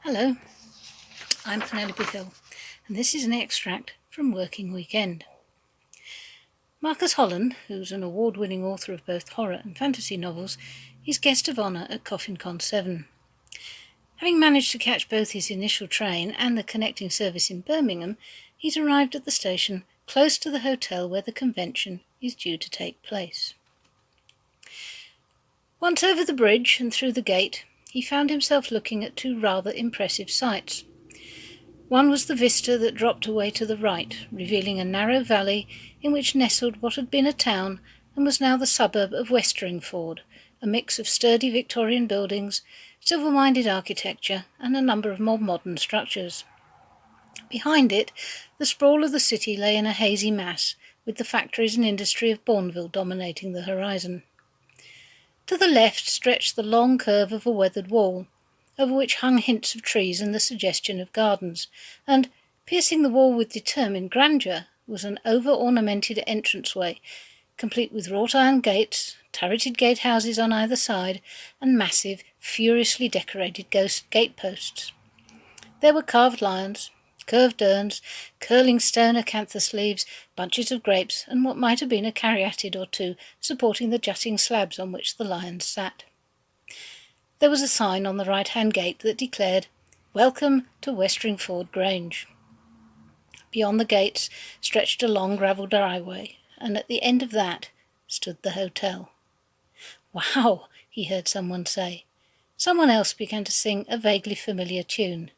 Hello, I'm Penelope Hill, and this is an extract from Working Weekend. Marcus Holland, who's an award-winning author of both horror and fantasy novels, is guest of honour at CoffinCon 7. Having managed to catch both his initial train and the connecting service in Birmingham, he's arrived at the station close to the hotel where the convention is due to take place. Once over the bridge and through the gate, he found himself looking at two rather impressive sights. One was the vista that dropped away to the right, revealing a narrow valley in which nestled what had been a town and was now the suburb of Westeringford, a mix of sturdy Victorian buildings, silver-minded architecture, and a number of more modern structures. Behind it, the sprawl of the city lay in a hazy mass, with the factories and industry of Bourneville dominating the horizon. To the left stretched the long curve of a weathered wall, over which hung hints of trees and the suggestion of gardens, and, piercing the wall with determined grandeur, was an over-ornamented entranceway, complete with wrought-iron gates, turreted gatehouses on either side, and massive, furiously decorated gateposts. There were carved lions, curved urns, curling stone acanthus leaves, bunches of grapes, and what might have been a caryatid or two supporting the jutting slabs on which the lions sat. There was a sign on the right-hand gate that declared, "Welcome to Westeringford Grange." Beyond the gates stretched a long gravel driveway, and at the end of that stood the hotel. "Wow," he heard someone say. Someone else began to sing a vaguely familiar tune.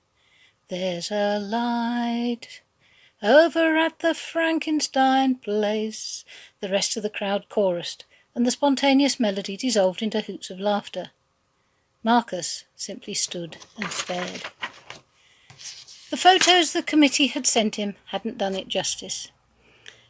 "There's a light over at the Frankenstein place," the rest of the crowd chorused, and the spontaneous melody dissolved into hoots of laughter. Marcus simply stood and stared. The photos the committee had sent him hadn't done it justice.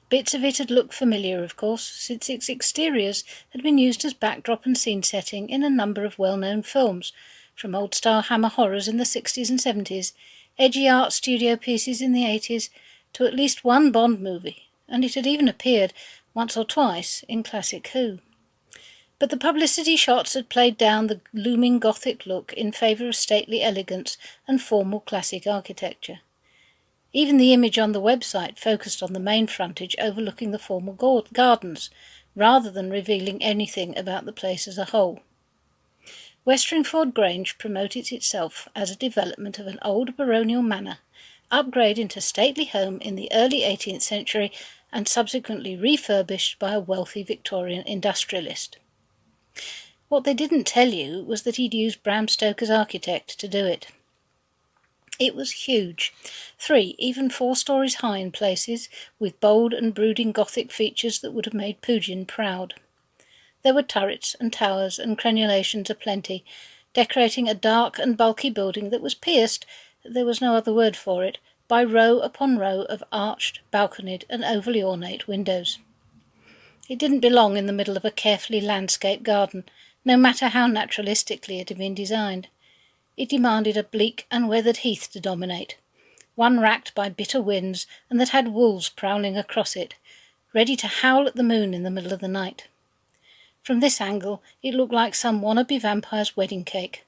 Bits of it had looked familiar, of course, since its exteriors had been used as backdrop and scene setting in a number of well-known films, from old-style Hammer horrors in the 60s and 70s, edgy art studio pieces in the 80s, to at least one Bond movie, and it had even appeared, once or twice, in classic Who. But the publicity shots had played down the looming Gothic look in favour of stately elegance and formal classic architecture. Even the image on the website focused on the main frontage overlooking the formal gardens, rather than revealing anything about the place as a whole. Westeringford Grange promoted itself as a development of an old baronial manor, upgraded into stately home in the early 18th century and subsequently refurbished by a wealthy Victorian industrialist. What they didn't tell you was that he'd used Bram Stoker's architect to do it. It was huge, 3, even 4 stories high in places, with bold and brooding Gothic features that would have made Pugin proud. There were turrets and towers and crenulations aplenty, decorating a dark and bulky building that was pierced, there was no other word for it, by row upon row of arched, balconied and overly ornate windows. It didn't belong in the middle of a carefully landscaped garden, no matter how naturalistically it had been designed. It demanded a bleak and weathered heath to dominate, one racked by bitter winds and that had wolves prowling across it, ready to howl at the moon in the middle of the night. From this angle it looked like some wannabe vampire's wedding cake.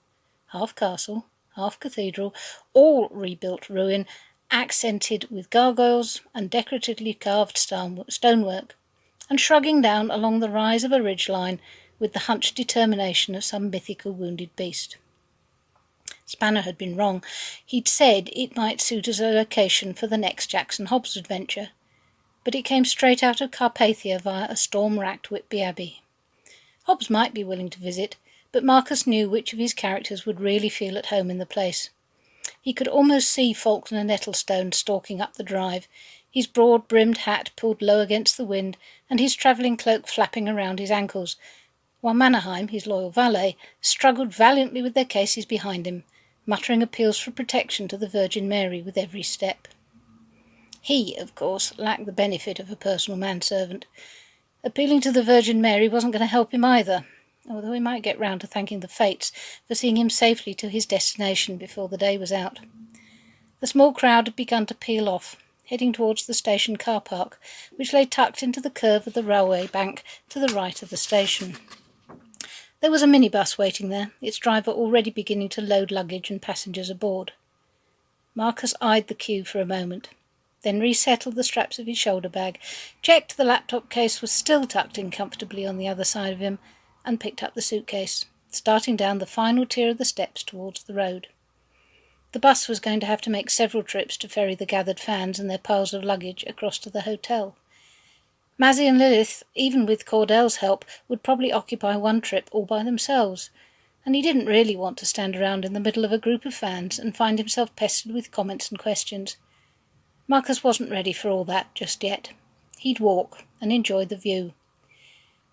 Half castle, half cathedral, all rebuilt ruin, accented with gargoyles and decoratively carved stonework, and shrugging down along the rise of a ridgeline with the hunched determination of some mythical wounded beast. Spanner had been wrong. He'd said it might suit as a location for the next Jackson Hobbs adventure, but it came straight out of Carpathia via a storm-racked Whitby Abbey. Hobbs might be willing to visit, but Marcus knew which of his characters would really feel at home in the place. He could almost see Faulkner Nettlestone stalking up the drive, his broad-brimmed hat pulled low against the wind, and his travelling cloak flapping around his ankles, while Mannerheim, his loyal valet, struggled valiantly with their cases behind him, muttering appeals for protection to the Virgin Mary with every step. He, of course, lacked the benefit of a personal manservant. Appealing to the Virgin Mary wasn't going to help him either, although he might get round to thanking the fates for seeing him safely to his destination before the day was out. The small crowd had begun to peel off, heading towards the station car park, which lay tucked into the curve of the railway bank to the right of the station. There was a minibus waiting there, its driver already beginning to load luggage and passengers aboard. Marcus eyed the queue for a moment, then resettled the straps of his shoulder bag, checked the laptop case was still tucked in comfortably on the other side of him, and picked up the suitcase, starting down the final tier of the steps towards the road. The bus was going to have to make several trips to ferry the gathered fans and their piles of luggage across to the hotel. Mazzy and Lilith, even with Cordell's help, would probably occupy one trip all by themselves, and he didn't really want to stand around in the middle of a group of fans and find himself pestered with comments and questions. Marcus wasn't ready for all that just yet. He'd walk and enjoy the view.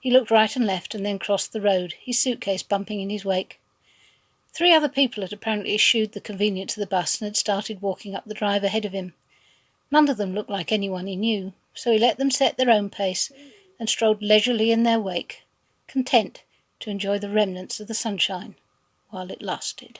He looked right and left and then crossed the road, his suitcase bumping in his wake. 3 other people had apparently eschewed the convenience of the bus and had started walking up the drive ahead of him. None of them looked like anyone he knew, so he let them set their own pace and strolled leisurely in their wake, content to enjoy the remnants of the sunshine while it lasted.